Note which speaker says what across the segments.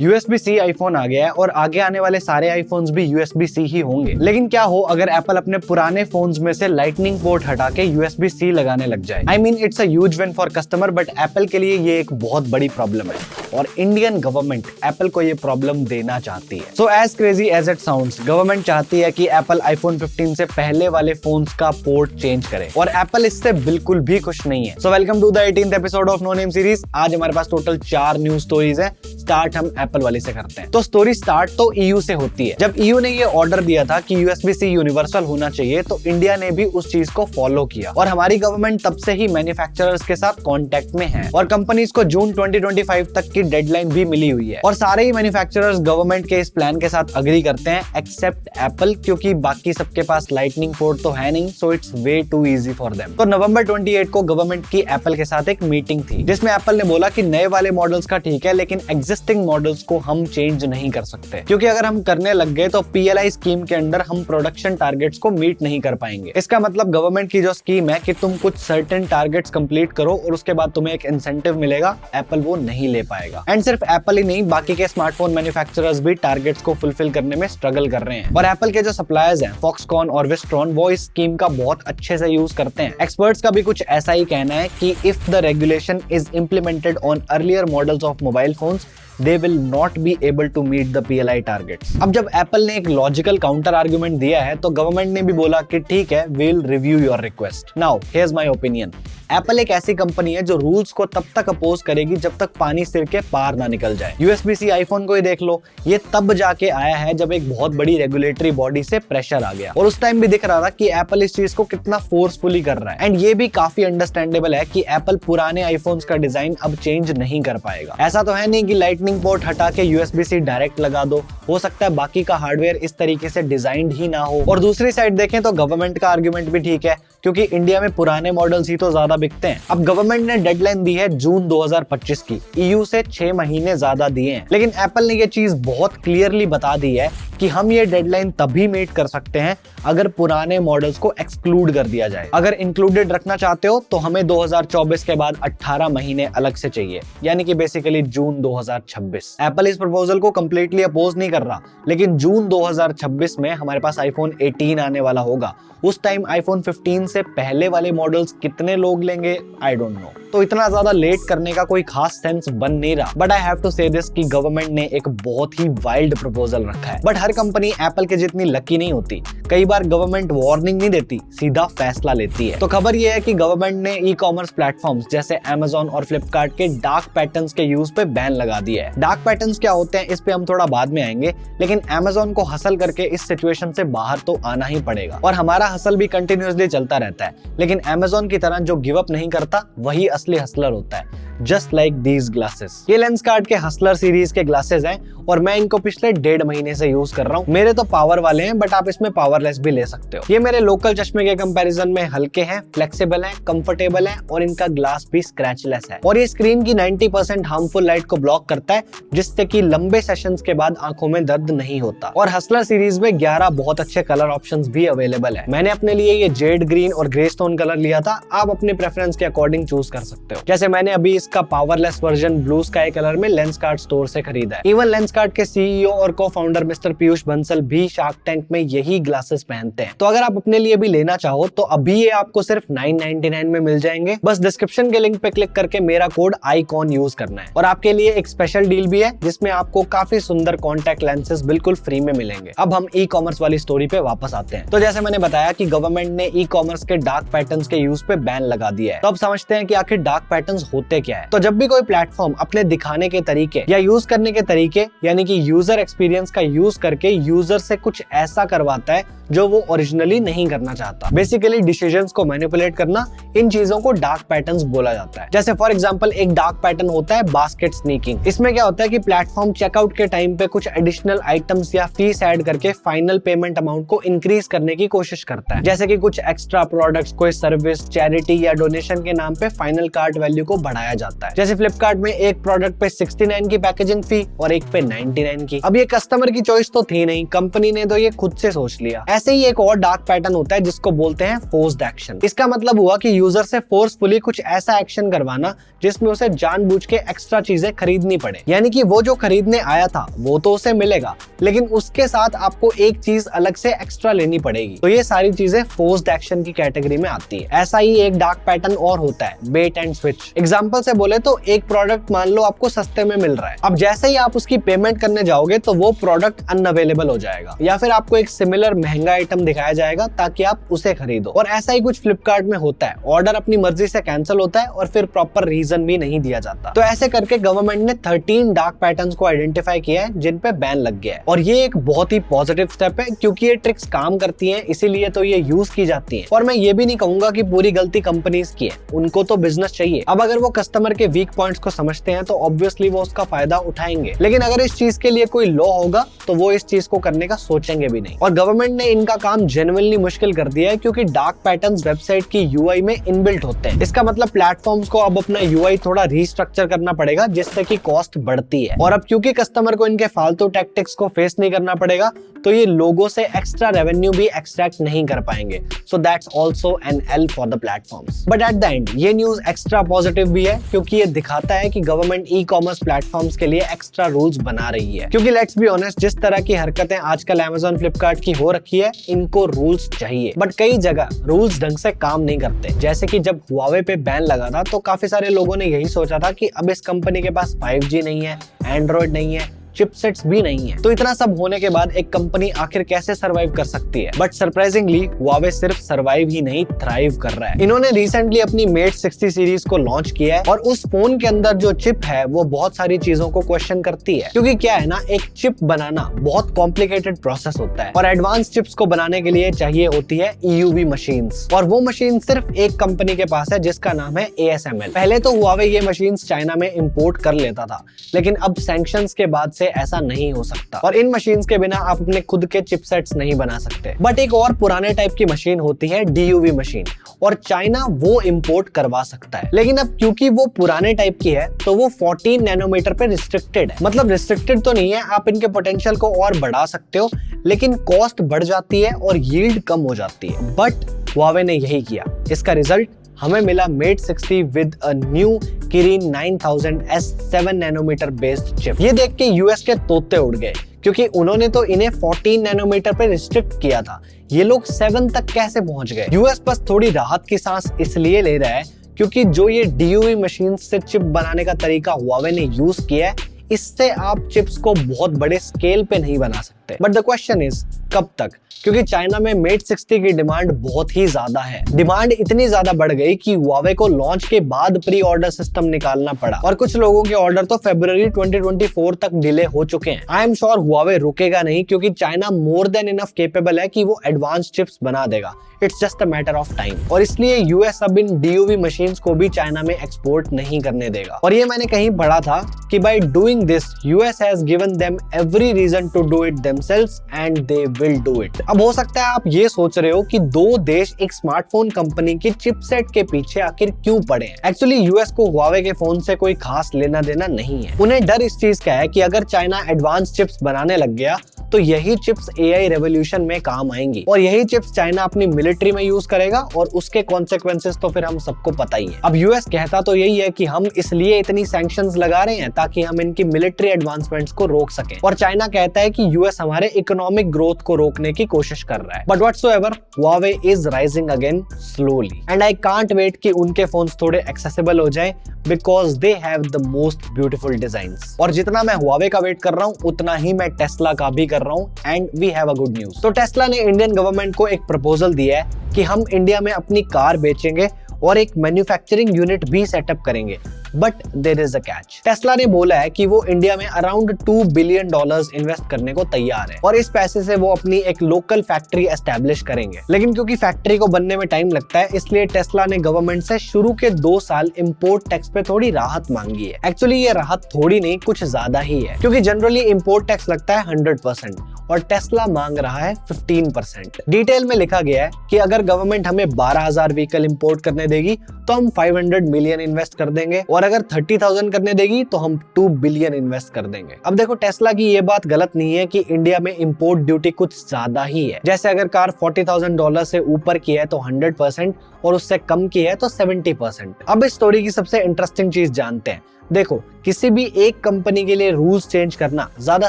Speaker 1: USB-C iPhone आ गया है और आगे आने वाले सारे आईफोन्स भी USB-C ही होंगे। लेकिन क्या हो अगर एप्पल अपने पुराने फोन्स में से लाइटनिंग पोर्ट हटा के USB-C लगाने लग जाए। I mean it's a huge win for customer, but Apple के लिए ये एक बहुत बड़ी प्रॉब्लम है और इंडियन गवर्नमेंट एप्पल को ये प्रॉब्लम देना चाहती है। So as crazy as it sounds, government चाहती है कि एप्पल आईफोन 15 से पहले वाले फोन्स का पोर्ट चेंज करे और एप्पल इससे बिल्कुल भी खुश नहीं है। So welcome to the 18th episode of No Name Series। आज हमारे पास टोटल 4 न्यूज स्टोरीज है। स्टार्ट हम एप्पल वाली से करते हैं। तो स्टोरी स्टार्ट तो EU से होती है। जब EU ने ये ऑर्डर दिया था कि USB-C यूनिवर्सल होना चाहिए तो इंडिया ने भी उस चीज को फॉलो किया और हमारी गवर्नमेंट तब से ही मैन्युफैक्चरर्स के साथ कांटेक्ट में है और कंपनीज को जून 2025 तक की डेडलाइन भी मिली हुई है और सारे ही मैन्युफैक्चरर्स गवर्नमेंट के इस प्लान के साथ अग्री करते हैं एक्सेप्ट एप्पल, क्योंकि बाकी सबके पास लाइटनिंग पोर्ट तो है नहीं। So it's way too easy for them. तो नवंबर 28 को गवर्नमेंट की एप्पल के साथ एक मीटिंग थी जिसमें एप्पल ने बोला कि नए वाले मॉडल्स का ठीक है लेकिन एग्जिस्टिंग मॉडल्स को हम चेंज नहीं कर सकते, क्योंकि अगर हम करने लग गए तो PLI स्कीम के अंदर हम प्रोडक्शन टारगेट्स को मीट नहीं कर पाएंगे। इसका मतलब गवर्नमेंट की जो स्कीम है कि तुम कुछ सर्टेन टारगेट्स कंप्लीट करो और उसके बाद तुम्हें एक इंसेंटिव मिलेगा, एप्पल वो नहीं ले पाएगा। एंड सिर्फ एप्पल ही नहीं, बाकी के स्मार्टफोन मैन्युफैक्चरर्स भी टारगेट्स को फुलफिल करने में स्ट्रगल कर रहे हैं और एप्पल के जो सप्लायर्स हैं फॉक्सकॉन और विस्ट्रॉन वो इस स्कीम का बहुत अच्छे से यूज करते हैं। एक्सपर्ट्स का भी कुछ ऐसा ही कहना है कि if the regulation is implemented on earlier models of mobile phones they will not be able to meet the PLI targets। अब जब एप्पल ने एक लॉजिकल काउंटर आर्गुमेंट दिया है तो गवर्नमेंट ने भी बोला कि ठीक है, we'll review your request। Now here's my opinion। Apple एक ऐसी कंपनी है जो रूल्स को तब तक अपोज करेगी जब तक पानी सिर के पार ना निकल जाए। USB-C आईफोन को ही देख लो, ये तब जाके आया है जब एक बहुत बड़ी रेगुलेटरी बॉडी से प्रेशर आ गया और उस टाइम भी दिख रहा था कि एप्पल इस चीज को कितना फोर्सफुली कर रहा है। एंड ये भी काफी अंडरस्टैंडेबल है कि एप्पल पुराने आईफोन्स का डिजाइन अब चेंज नहीं कर पाएगा। ऐसा तो है नहीं कि लाइटनिंग पोर्ट हटा के USB-C डायरेक्ट लगा दो, हो सकता है बाकी का हार्डवेयर इस तरीके से डिजाइंड ही ना हो। और दूसरी साइड देखें तो गवर्नमेंट का आर्गुमेंट भी ठीक है, क्योंकि इंडिया में पुराने मॉडल्स ही तो ज्यादा बिकते हैं। अब गवर्नमेंट ने डेडलाइन दी है जून 2025 की, EU से 6 महीने ज्यादा दिए हैं, लेकिन एप्पल ने ये चीज बहुत क्लियरली बता दी है कि हम ये डेडलाइन तभी मीट कर सकते हैं अगर पुराने मॉडल्स को एक्सक्लूड कर दिया जाए। अगर इंक्लूडेड रखना चाहते हो तो हमें 2024 के बाद 18 महीने अलग से चाहिए, यानी कि बेसिकली जून 2026। एप्पल इस प्रपोजल को कंप्लीटली अपोज नहीं कर रहा, लेकिन जून 2026 में हमारे पास आईफोन 18 आने वाला होगा। उस टाइम आईफोन 15 से पहले वाले मॉडल्स कितने लोग लेंगे आई डोंट नो। तो इतना ज्यादा लेट करने का कोई खास सेंस बन नहीं रहा। बट आई हैव टू से दिस कि गवर्नमेंट ने एक बहुत ही वाइल्ड प्रपोजल रखा है। बट हर कंपनी एप्पल के जितनी लकी नहीं होती। कई बार गवर्नमेंट वार्निंग नहीं देती, सीधा फैसला लेती है। तो खबर ये है कि गवर्नमेंट ने ई कॉमर्स प्लेटफॉर्म्स जैसे Amazon और फ्लिपकार्ट के डार्क पैटर्न्स के यूज पे बैन लगा दिया है। डार्क पैटर्न्स क्या होते हैं इस पे हम थोड़ा बाद में आएंगे, लेकिन Amazon को हसल करके इस सिचुएशन से बाहर तो आना ही पड़ेगा और हमारा हसल भी कंटिन्यूअसली चलता रहता है। लेकिन Amazon की तरह जो गिव अप नहीं करता वही असली हसलर होता है। Just like these glasses. ये लेंसकार्ट के हसलर सीरीज के ग्लासेस हैं और मैं इनको पिछले 1.5 महीने से यूज कर रहा हूँ। मेरे तो पावर वाले हैं बट आप इसमें पावरलेस भी ले सकते हो। ये मेरे लोकल चश्मे के कंपैरिजन में हल्के हैं, फ्लेक्सिबल हैं, कंफर्टेबल हैं और इनका ग्लास भी स्क्रैचलेस है और ये स्क्रीन की 90% हार्मफुल लाइट को ब्लॉक करता है, जिससे कि लंबे सेशंस के बाद आंखों में दर्द नहीं होता। और हसलर सीरीज में 11 बहुत अच्छे कलर ऑप्शंस भी अवेलेबल है। मैंने अपने लिए ये जेड ग्रीन और ग्रे स्टोन कलर लिया था, आप अपने प्रेफरेंस के अकॉर्डिंग चूज कर सकते हो। जैसे मैंने अभी इसका powerless version blue sky colour में लेंसकार्ट स्टोर से खरीदा है। इवन लेंसकार्ट के CEO और को फाउंडर मिस्टर पीयूष बंसल भी शार्क टैंक में यही ग्लासेस पहनते हैं। तो अगर आप अपने लिए भी लेना चाहो तो अभी ये आपको सिर्फ 999 में मिल जाएंगे। बस डिस्क्रिप्शन के लिंक पे क्लिक करके मेरा कोड आईकॉन यूज करना है और आपके लिए एक स्पेशल डील भी है जिसमें आपको काफी सुंदर कॉन्टैक्ट लेंसेज बिल्कुल फ्री में मिलेंगे। अब हम ई कॉमर्स वाली स्टोरी पे वापस आते हैं। तो जैसे मैंने बताया कि गवर्नमेंट ने ई कॉमर्स के डार्क पैटर्न्स के यूज पे बैन लगा दिया है। तो अब समझते हैं कि आखिर डार्क पैटर्न्स होते क्या है। तो जब भी कोई प्लेटफॉर्म अपने दिखाने के तरीके या यूज करने के तरीके यानी कि यूजर एक्सपीरियंस का यूज करके यूजर से कुछ ऐसा करवाता है जो वो ओरिजिनली नहीं करना चाहता, बेसिकली डिसीजंस को मैनिपुलेट करना, इन चीजों को डार्क पैटर्न्स बोला जाता है। जैसे फॉर एग्जांपल एक डार्क पैटर्न होता है बास्केट स्नीकिंग। इसमें क्या होता है कि प्लेटफॉर्म चेकआउट के टाइम पे कुछ एडिशनल आइटम्स या फीस ऐड करके फाइनल पेमेंट अमाउंट को इंक्रीज करने की कोशिश करता है। जैसे कि कुछ एक्स्ट्रा प्रोडक्ट्स, कोई सर्विस, चैरिटी या डोनेशन के नाम पे फाइनल कार्ट वैल्यू को बढ़ाया जाता है। जैसे फ्लिपकार्ट में एक प्रोडक्ट पे 69 की पैकेजिंग फी और एक पे 99 की। अब ये कस्टमर की चॉइस तो थी नहीं, कंपनी ने तो ये खुद से सोच लिया। किया। ऐसे ही एक और डार्क पैटर्न होता है जिसको बोलते हैं फोर्स्ड एक्शन। इसका मतलब हुआ कि यूजर से फोर्सफुली कुछ ऐसा एक्शन करवाना जिसमें उसे जानबूझ के एक्स्ट्रा चीजें खरीदनी पड़े। यानी कि वो जो खरीदने आया था वो तो उसे मिलेगा, लेकिन उसके साथ आपको एक चीज अलग से एक्स्ट्रा लेनी पड़ेगी। तो ये सारी चीजें फोर्स्ड एक्शन की कैटेगरी में आती है। ऐसा ही एक डार्क पैटर्न और होता है, बेट एंड स्विच। एग्जांपल से बोले तो एक प्रोडक्ट मान लो आपको सस्ते में मिल रहा है, अब जैसे ही आप उसकी पेमेंट करने जाओगे तो वो प्रोडक्ट अनअवेलेबल हो जाएगा, या फिर आपको एक सिमिलर महंगा आइटम दिखाया जाएगा ताकि आप उसे खरीदो। और ऐसा ही कुछ फ्लिपकार्ट में होता है, ऑर्डर अपनी मर्जी से कैंसिल होता है और फिर प्रॉपर रीजन भी नहीं दिया जाता। तो ऐसे करके गवर्नमेंट ने 13 डार्क पैटर्न्स को आइडेंटिफाई किया है जिन पे बैन लग गया है। और ये एक बहुत ही पॉजिटिव स्टेप है क्योंकि ये ट्रिक्स काम करती हैं, इसीलिए तो ये यूज की जाती हैं। और मैं ये भी नहीं कहूंगा कि पूरी गलती कंपनीज की है, उनको तो बिजनेस चाहिए। अब अगर वो कस्टमर के वीक पॉइंट्स को समझते हैं तो ऑब्वियसली वो उसका फायदा उठाएंगे, लेकिन अगर इस चीज के लिए कोई लॉ होगा तो वो इस चीज को करने का सोचेंगे भी नहीं। और गवर्नमेंट ने इनका काम जेन्युइनली मुश्किल कर दिया है क्योंकि डार्क पैटर्न्स वेबसाइट की यूआई में इनबिल्ट होते हैं। इसका मतलब प्लेटफॉर्म्स को अब अपना यूआई थोड़ा रीस्ट्रक्चर करना पड़ेगा जिससे कि कॉस्ट बढ़ती है। और अब क्योंकि कस्टमर को इनके फालतू टैक्टिक्स को फेस नहीं करना पड़ेगा तो ये लोगों से एक्स्ट्रा रेवेन्यू भी एक्सट्रैक्ट नहीं कर पाएंगे। So that's also an L for the platforms. But at the end ये न्यूज एक्स्ट्रा पॉजिटिव भी है क्योंकि ये दिखाता है कि गवर्नमेंट ई कॉमर्स प्लेटफॉर्म्स के लिए एक्स्ट्रा रूल्स बना रही है। क्योंकि लेट्स बी ऑनेस्ट, जिस तरह की हरकतें आजकल Amazon फ्लिपकार्ट की हो रखी है, इनको रूल्स चाहिए, बट कई जगह रूल्स ढंग से काम नहीं करते। जैसे कि जब Huawei पे बैन लगा था तो काफी सारे लोगों ने यही सोचा था कि अब इस कंपनी के पास 5G नहीं है, एंड्रॉइड नहीं है, चिपसेट्स भी नहीं है, तो इतना सब होने के बाद एक कंपनी आखिर कैसे सरवाइव कर सकती है। बट सरप्राइजिंगली Huawei सिर्फ सरवाइव ही नहीं, थ्राइव कर रहा है। इन्होंने रिसेंटली अपनी Mate 60 सीरीज को लॉन्च किया है और उस फोन के अंदर जो चिप है वो बहुत सारी चीजों को क्वेश्चन करती है। क्योंकि क्या है ना, एक चिप बनाना बहुत कॉम्प्लिकेटेड प्रोसेस होता है और एडवांस चिप्स को बनाने के लिए चाहिए होती है EUV मशीन्स, और वो मशीन सिर्फ एक कंपनी के पास है जिसका नाम है ASML। पहले तो Huawei ये मशीन्स चाइना में इंपोर्ट कर लेता था, लेकिन अब सैंक्शंस के बाद से ऐसा नहीं हो सकता और इन मशीन्स के बिना आप अपने खुद के चिपसेट्स नहीं बना सकते। बट एक और पुराने टाइप की मशीन होती है DUV मशीन, और चाइना वो इंपोर्ट करवा सकता है। लेकिन अब क्योंकि वो पुराने टाइप की है तो वो 14 नैनोमीटर पे रिस्ट्रिक्टेड है। मतलब रिस्ट्रिक्टेड तो नहीं है, आप इनके पोटेंशियल को और बढ़ा सकते हो, लेकिन कॉस्ट बढ़ जाती है और यील्ड कम हो जाती है। बट Huawei ने यही किया। इसका रिजल्ट हमें मिला Mate 60 with a new Kirin 9000S 7 nanometer based chip. ये देख के यूएस के तोते उड़ गए क्योंकि उन्होंने तो इन्हें 14 नैनोमीटर पे रिस्ट्रिक्ट किया था, ये लोग 7 तक कैसे पहुंच गए। यूएस बस थोड़ी राहत की सांस इसलिए ले रहा है क्योंकि जो ये DUV मशीन से चिप बनाने का तरीका Huawei ने यूज किया है, इससे आप चिप्स को बहुत बड़े स्केल पे नहीं बना सकते। बट द क्वेश्चन इज कब तक, क्योंकि चाइना में Mate 60 की डिमांड बहुत ही ज्यादा है। डिमांड इतनी ज्यादा बढ़ गई कि Huawei को लॉन्च के बाद प्री ऑर्डर सिस्टम निकालना पड़ा और कुछ लोगों के ऑर्डर तो फरवरी 2024 तक डिले हो चुके हैं। आई एम श्योर Huawei रुकेगा नहीं क्योंकि China more than enough capable है कि वो एडवांस चिप्स बना देगा। It's just a matter of time. और इसलिए यूएस अब इन DUV मशीन्स को भी चाइना में एक्सपोर्ट नहीं करने देगा। और ये मैंने कहीं पढ़ा था कि by doing this US has given them every reason to do it themselves and they will do it. अब हो सकता है आप ये सोच रहे हो कि दो देश एक स्मार्टफोन कंपनी की चिपसेट के पीछे आखिर क्यों पड़े हैं। एक्चुअली यूएस को Huawei के फोन से कोई खास लेना देना नहीं है। उन्हें डर इस चीज का है कि अगर चाइना एडवांस चिप्स बनाने लग गया तो यही चिप्स AI रेवोल्यूशन में काम आएंगी और यही चिप्स चाइना अपनी मिलिट्री में यूज करेगा और उसके कॉन्सिक्वेंसेस तो फिर हम सबको पता ही है। अब यूएस कहता तो यही है कि हम इसलिए इतनी सैंक्शंस लगा रहे हैं ताकि हम इनकी मिलिट्री एडवांसमेंट्स को रोक सकें, और चाइना कहता है कि यूएस हमारे इकोनॉमिक ग्रोथ को रोकने की कोशिश कर रहा है। But whatsoever Huawei is rising again slowly and I can't wait कि उनके फोन्स थोड़े एक्सेसिबल हो जाएं because they have the most beautiful designs. और जितना मैं Huawei का वेट कर रहा हूँ उतना ही मैं टेस्ला का भी कर रहा हूँ and we have a good news. तो टेस्ला ने इंडियन गवर्नमेंट को एक प्रपोजल दिया है कि हम इंडिया में अपनी कार बेचेंगे और एक मैन्युफैक्चरिंग यूनिट भी सेटअप करेंगे, but there is a catch. Tesla ने बोला है कि वो इंडिया में अराउंड $2 बिलियन इन्वेस्ट करने को तैयार है और इस पैसे से वो अपनी एक लोकल फैक्ट्री एस्टैब्लिश करेंगे। लेकिन क्योंकि फैक्ट्री को बनने में टाइम लगता है, इसलिए टेस्ला ने गवर्नमेंट से शुरू के 2 साल इंपोर्ट टैक्स पे थोड़ी राहत मांगी है। एक्चुअली ये राहत थोड़ी नहीं, कुछ ज्यादा ही है, क्योंकि जनरली इंपोर्ट टैक्स लगता है 100% और टेस्ला मांग रहा है 15%। डिटेल में लिखा गया है कि अगर गवर्नमेंट हमें 12,000 व्हीकल इंपोर्ट करने देगी तो हम 500 मिलियन इन्वेस्ट कर देंगे, और अगर 30,000 करने देगी तो हम 2 बिलियन इन्वेस्ट कर देंगे। अब देखो, टेस्ला की ये बात गलत नहीं है कि इंडिया में इंपोर्ट ड्यूटी कुछ ज्यादा ही है। जैसे अगर कार $40,000 से ऊपर की है तो 100% और उससे कम की है तो 70%। अब इस स्टोरी की सबसे इंटरेस्टिंग चीज जानते हैं। देखो, किसी भी एक कंपनी के लिए रूल्स चेंज करना ज्यादा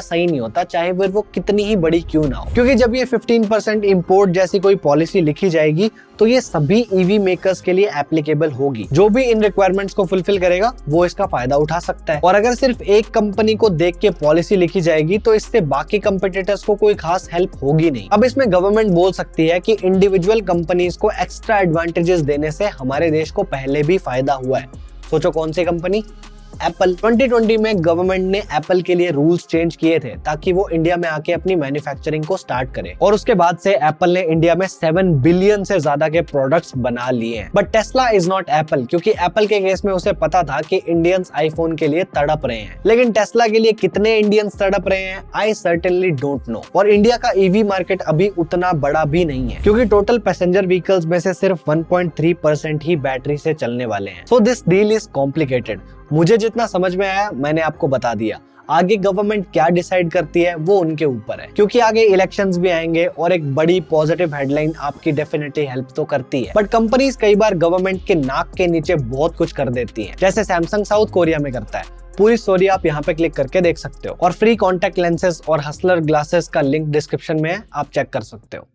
Speaker 1: सही नहीं होता, चाहे फिर वो कितनी ही बड़ी क्यों ना हो, क्योंकि जब ये 15% इंपोर्ट जैसी कोई पॉलिसी लिखी जाएगी तो ये सभी ईवी मेकर्स के लिए एप्लीकेबल होगी। जो भी इन रिक्वायरमेंट्स को फुलफिल करेगा वो इसका फायदा उठा सकता है। और अगर सिर्फ एक कंपनी को देख के पॉलिसी लिखी जाएगी तो इससे बाकी कंपटीटर्स को कोई खास हेल्प होगी नहीं। अब इसमें गवर्नमेंट बोल सकती है कि इंडिविजुअल कंपनीज को एक्स्ट्रा एडवांटेजेस देने से हमारे देश को पहले भी फायदा हुआ है। सोचो कौन सी कंपनी? एप्पल। 2020 में गवर्नमेंट ने एप्पल के लिए रूल्स चेंज किए थे ताकि वो इंडिया में आके अपनी मैन्युफैक्चरिंग को स्टार्ट करे, और उसके बाद से एप्पल ने इंडिया में 7 बिलियन से ज्यादा के प्रोडक्ट्स बना लिए हैं। But Tesla is not Apple, क्योंकि एप्पल के केस में उसे पता था कि इंडियंस आईफोन के लिए तड़प रहे हैं, लेकिन टेस्ला के लिए कितने इंडियंस तड़प रहे हैं आई सर्टेनली डोंट नो। और इंडिया का ईवी मार्केट अभी उतना बड़ा भी नहीं है, क्योंकि टोटल पैसेंजर व्हीकल्स में से सिर्फ 1.3% ही बैटरी से चलने वाले हैं। So this deal is complicated. मुझे जितना समझ में आया मैंने आपको बता दिया। आगे गवर्नमेंट क्या डिसाइड करती है वो उनके ऊपर है, क्योंकि आगे इलेक्शंस भी आएंगे और एक बड़ी पॉजिटिव हेडलाइन आपकी डेफिनेटली हेल्प तो करती है। बट कंपनीज कई बार गवर्नमेंट के नाक के नीचे बहुत कुछ कर देती हैं, जैसे सैमसंग साउथ कोरिया में करता है। पूरी स्टोरी आप यहाँ पे क्लिक करके देख सकते हो, और फ्री कॉन्टैक्ट लेंसेज और हसलर ग्लासेस का लिंक डिस्क्रिप्शन में है, आप चेक कर सकते हो।